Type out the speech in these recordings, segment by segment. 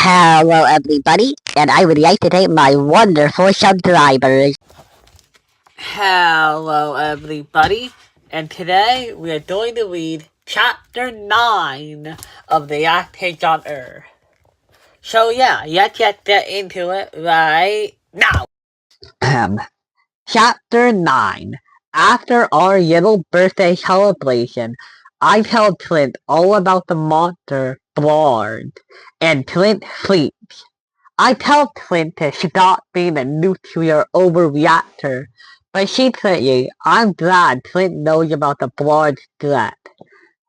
Hello everybody, and I would like to thank my wonderful subscribers. Hello everybody, and today we are going to read Chapter 9 of the Last Page on Earth. So yeah, let's get into it right now. Chapter 9. After our little birthday celebration, I tell Clint all about the monster, Blard, and Clint sleeps. I tell Clint to stop being a nuclear overreactor, but secretly, I'm glad Clint knows about the Blard threat.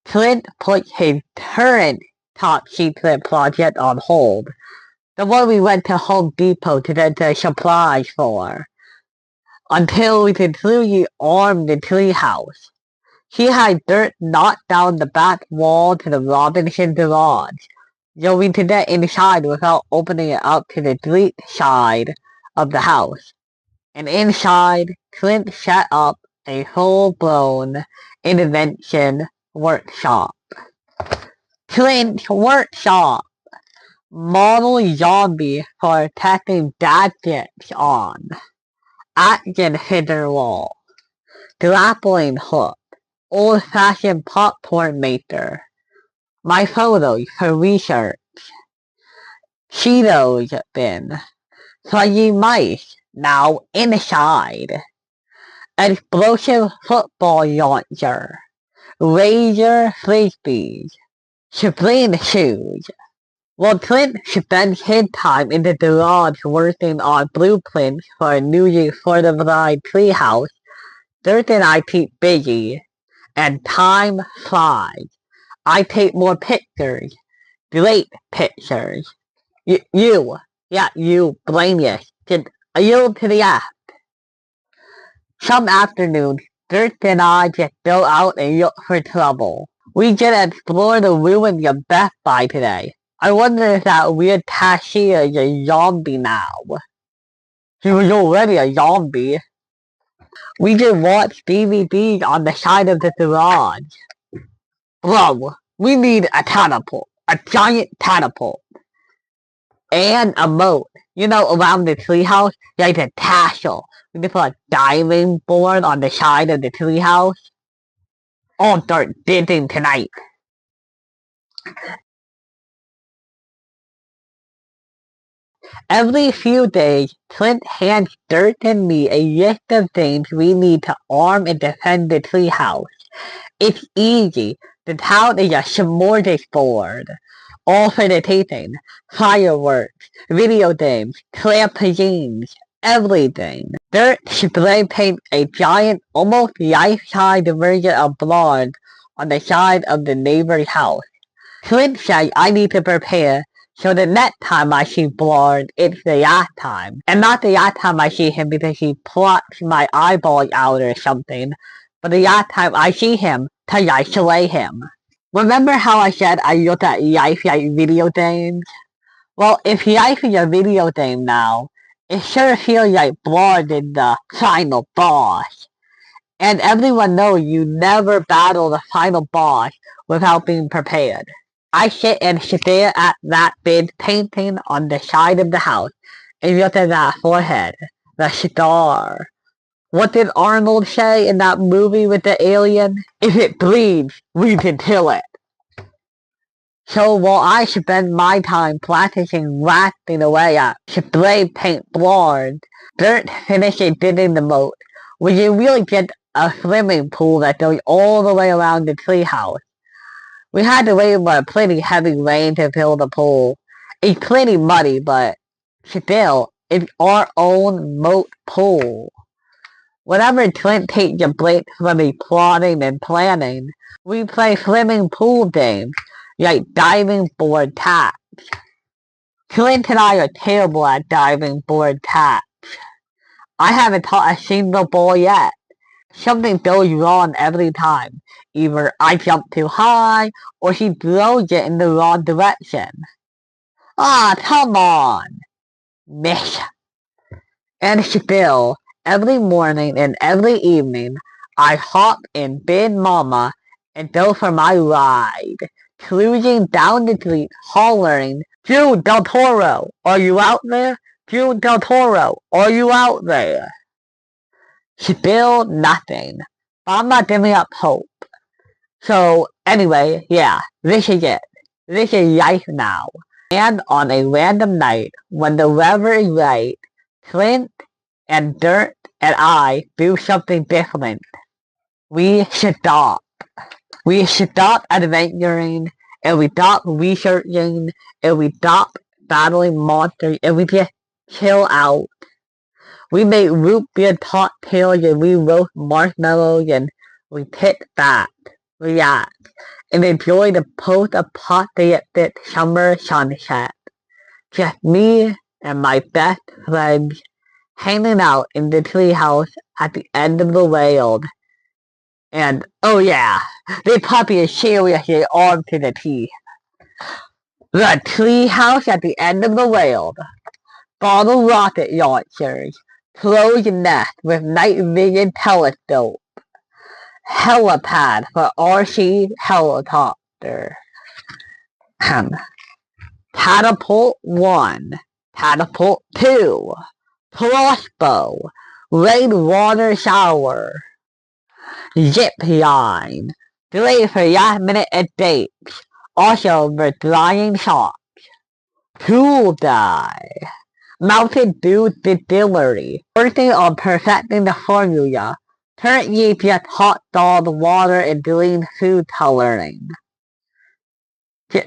Clint puts his current top secret project on hold, the one we went to Home Depot to get the supplies for, until we could truly arm the treehouse. He had dirt knocked down the back wall to the Robinson garage, so we could get inside without opening it up to the street side of the house. And inside, Clint set up a full-blown intervention workshop. Clint's workshop! Model zombie for attacking gadgets on. Action figure wall. Grappling hook. Old-fashioned popcorn maker. My photos for research. Cheetos bin. Fuzzy mice now inside. Explosive football launcher. Laser frisbees. Spring shoes. While Clint spends his time in the garage working on blueprints for a newly fortified treehouse, Dirk and I keep busy, and time flies. I take more pictures, great pictures. You, blameless, just a little to the left. Some afternoons, Dirk and I just go out and look for trouble. We just explore the ruins of Best Buy today. I wonder if that weird cashier is a zombie now. He was already a zombie. We just watch DVDs on the side of the garage. Bro, we need a catapult. A giant catapult. And a moat. You know, around the treehouse, like a castle. We can put a diving board on the side of the treehouse. I'll start digging tonight. Every few days, Clint hands Dirk and me a list of things we need to arm and defend the treehouse. It's easy. The town is a smorgasbord. All for the taping. Fireworks, video games, trampolines, everything. Dirk spray paints a giant, almost life-size version of Blard on the side of the neighbor's house. Clint says I need to prepare so the next time I see Blard, it's the last time. And not the last time I see him because he plucks my eyeballs out or something, but the last time I see him, cause I slay him. Remember how I said I look at life like video games? Well, if life is a video game now, it sure feels like Blard is the final boss. And everyone knows you never battle the final boss without being prepared. I sit and stare at that big painting on the side of the house and look at that forehead, the star. What did Arnold say in that movie with the alien? If it bleeds, we can kill it. So while I spend my time practicing rafting away at spray paint Blard, Dirk finishes digging the moat, which is really just a swimming pool that goes all the way around the treehouse. We had to wait for a pretty heavy rain to fill the pool. It's pretty muddy, but still, it's our own moat pool. Whenever Clint takes a break from the plotting and planning, we play swimming pool games, like diving board taps. Clint and I are terrible at diving board taps. I haven't taught a single ball yet. Something goes wrong every time. Either I jump too high, or he throws it in the wrong direction. Ah, come on! Miss. And still, every morning and every evening, I hop in Big Mama and go for my ride. cruising down the street, hollering, June Del Toro, are you out there? June Del Toro, are you out there? Still nothing. I'm not giving up hope. So, anyway, yeah, this is it. This is life now. And on a random night, when the weather is right, Clint and Dirt and I do something different. We stop. We stop adventuring, and we stop researching, and we stop battling monsters, and we just chill out. We make root beer cocktails, and we roast marshmallows, and we sit back, relax, and enjoy the post-apocalyptic summer sunset. Just me and my best friends hanging out in the treehouse at the end of the world. And, oh yeah, this puppy is seriously armed to the teeth. The treehouse at the end of the world. Bottle rocket launchers. Closed nest with night vision telescope. Helipad for RC helicopter. Catapult 1. Catapult 2. Crossbow. Rainwater shower. Zip line. Delay for last minute updates. Also for flying socks. Tool die. Mountain Dew Distillery. Working on perfecting the formula. Currently just hot dog water and doing food coloring.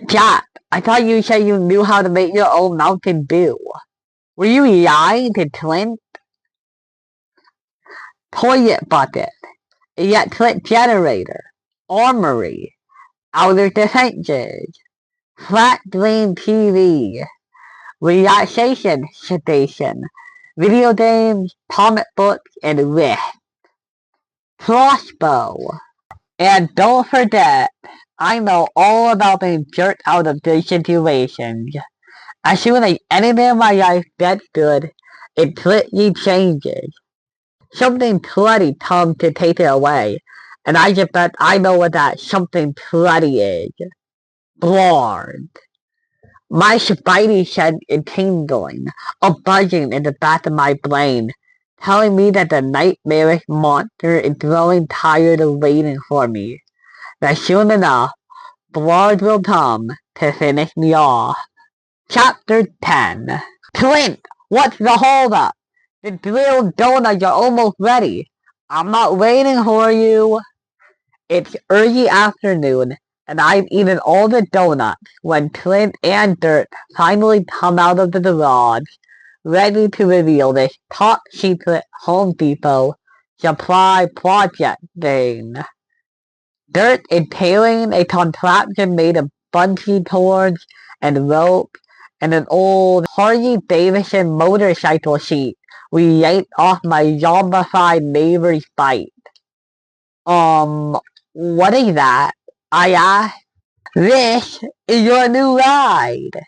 Jack, I thought you said you knew how to make your own Mountain Dew. Were you lying to Clint? Toilet bucket. Electric generator. Armory. Outer defenses. Flat screen TV. Relaxation station. Video games, comic books, and wrist. Crossbow. And don't forget, I know all about being jerked out of these situations. As soon as anything in my life gets good, it completely changes. Something bloody comes to take it away, and I just bet I know what that something bloody is. Blood. My spidey sense is tingling, a buzzing in the back of my brain, telling me that the nightmarish monster is growing tired of waiting for me. That soon enough, blood will come to finish me off. Chapter 10. Clint, what's the holdup? The grilled donuts are almost ready. I'm not waiting for you. It's early afternoon, and I've eaten all the donuts when Clint and Dirt finally come out of the garage, ready to reveal this top secret Home Depot supply project thing. Dirt is tailing a contraption made of bungee cords and rope and an old Harley-Davidson motorcycle seat we yanked off my zombified neighbor's bike. What is that? I asked. This is your new ride.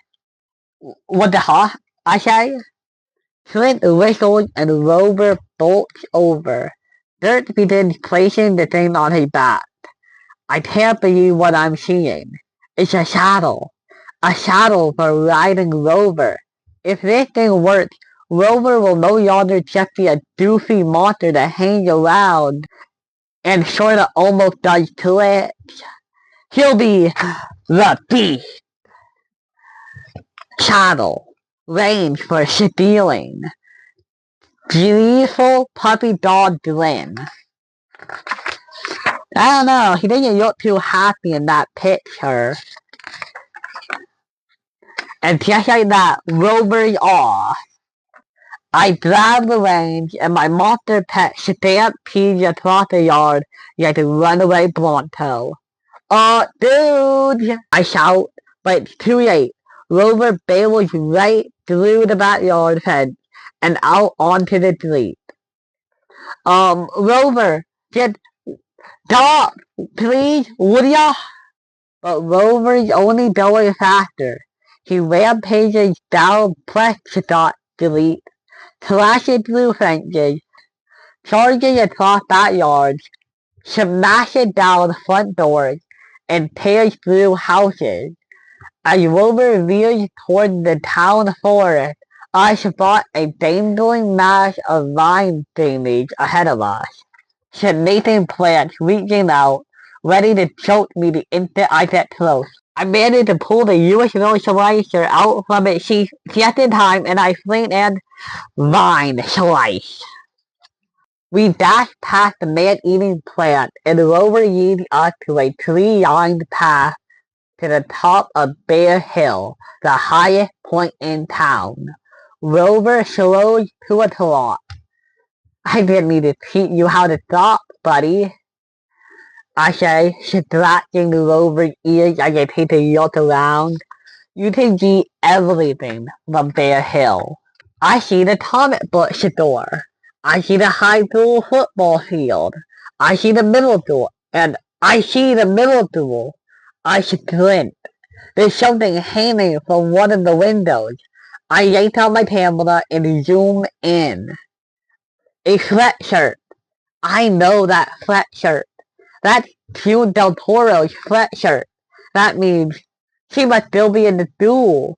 What the heck? I say. Clint whistles and Rover bolts over. Dirt begins placing the thing on his back. I can't believe what I'm seeing. It's a saddle. A saddle for riding Rover. If this thing works, Rover will no longer just be a doofy monster that hangs around and sorta almost does tricks. He'll be the beast. Saddle. Range for stealing. Beautiful puppy dog grin. I don't know, he doesn't look too happy in that picture. And just like that, Rover's off. I grab the reins and my monster pet stampedes across the yard like a runaway Bronto. Dude! I shout, but it's too late. Rover barrels right through the backyard fence and out onto the street. Rover, just stop, please, would ya? But Rover's only going faster. He rampages down Prescott Street, crashing through fences, charging across backyards, smashing down front doors, and tears through houses. As Rover veered toward the town forest, I spot a dangling mass of vine thingies ahead of us. Nathan plants reaching out, ready to choke me the instant I get close. I managed to pull the US slicer out from its sheath just in time, and I fling and vine slice. We dashed past the man-eating plant, and Rover leads us to a tree-lined path to the top of Bear Hill, the highest point in town. Rover slows to a trot. I didn't need to teach you how to stop, buddy, I say, scratching Rover's ears as I take a look around. You can see everything from Bear Hill. I see the comic book store. I see the high school football field. I see the middle school. And I see the middle school. I squint. There's something hanging from one of the windows. I yank out my camera and zoom in. A sweatshirt. I know that sweatshirt. That's Q Del Toro's sweatshirt. That means she must still be in the school.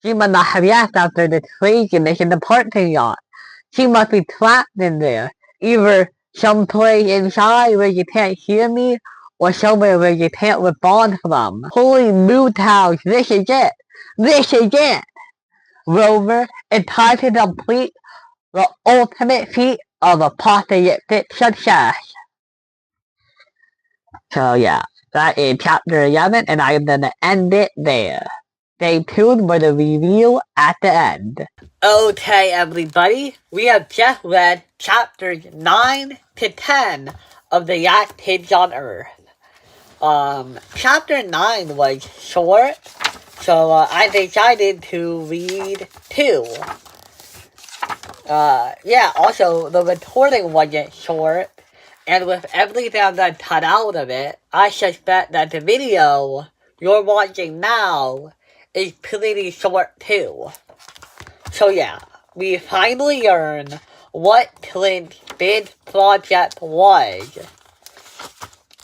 She must not have left after the craziness in the parking lot. She must be trapped in there. Either someplace inside where you can't hear me, or somewhere where you can't respond from. Holy mood house, this is it! This is it! Rover, it's time to complete the ultimate feat of apocalyptic success. So yeah, that is chapter 11, and I'm gonna end it there. Stay tuned for the review at the end. Okay, everybody, we have just read chapters 9 to 10 of The Last Page on Earth. Chapter 9 was short, so I decided to read 2. Yeah, also, the recording wasn't short, and with everything that cut out of it, I suspect that the video you're watching now is pretty short too. So yeah, we finally learn what Clint's big project was.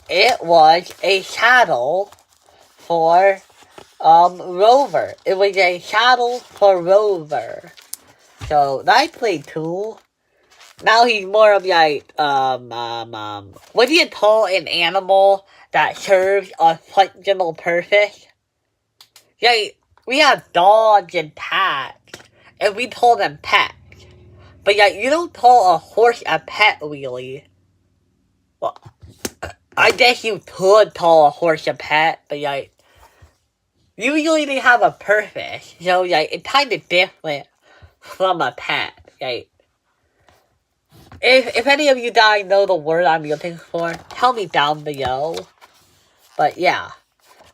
It was a shuttle for, Rover. It was a shuttle for Rover. So, that's pretty cool. Now he's more of like, what do you call an animal that serves a functional purpose? Yeah, we have dogs and cats, and we call them pets. But yeah, you don't call a horse a pet, really. Well, I guess you could call a horse a pet, but like, usually they have a purpose, so like, it's kind of different from a pet, like. If any of you guys know the word I'm looking for, tell me down below. But yeah,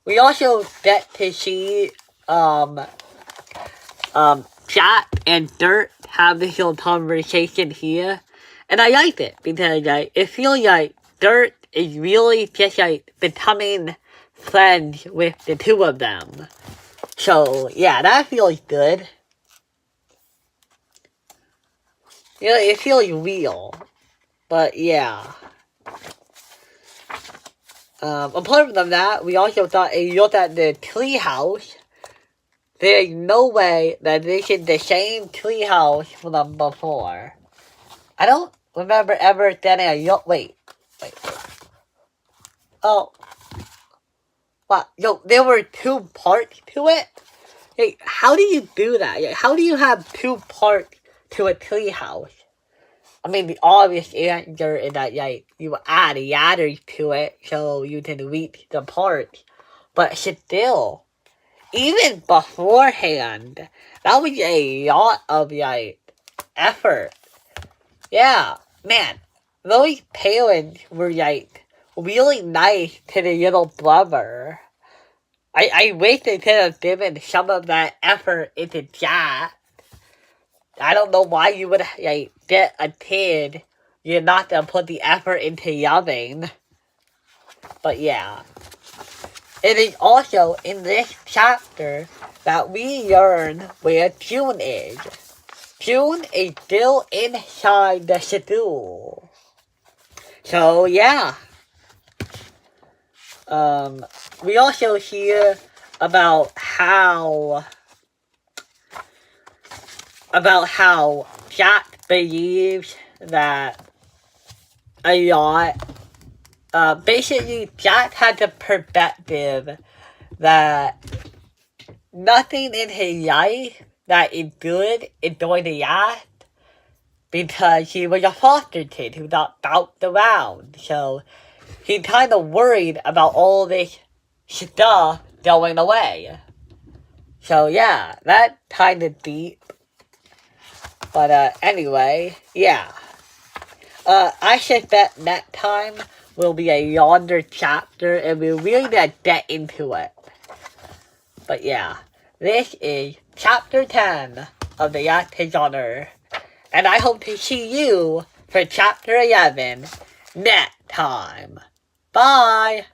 we also get to see Chat and Dirt have this little conversation here, and I like it because like it feels like Dirt is really just like becoming friends with the two of them. So yeah, that feels good. You know, it feels real. But yeah. Apart from that, we also thought a look at the treehouse. There's no way that this is the same treehouse from before. I don't remember ever getting a look. Wait. Oh. Wow. Yo, there were 2 parts to it? Hey, how do you do that? How do you have 2 parts to a treehouse? I mean, the obvious answer is that, like, you add ladders to it so you can reach the parts. But still, even beforehand, that was a lot of, like, effort. Yeah, man, those parents were, like, really nice to the little brother. I wish they could have given some of that effort into Jack. I don't know why you would, like, get a kid you're not gonna put the effort into loving. But yeah. It is also in this chapter that we learn where June is. June is still inside the school. So yeah. We also hear about how Jack believes that a lot. Basically, Jack has a perspective that nothing in his life that is good is going to last because he was a foster kid who got bounced around. So he's kind of worried about all this stuff going away. So yeah, that's kind of deep. But anyway, yeah. I suspect next time will be a longer chapter and we really need to get into it. But yeah, this is chapter 10 of the Last Page on Earth. And I hope to see you for chapter 11 next time. Bye!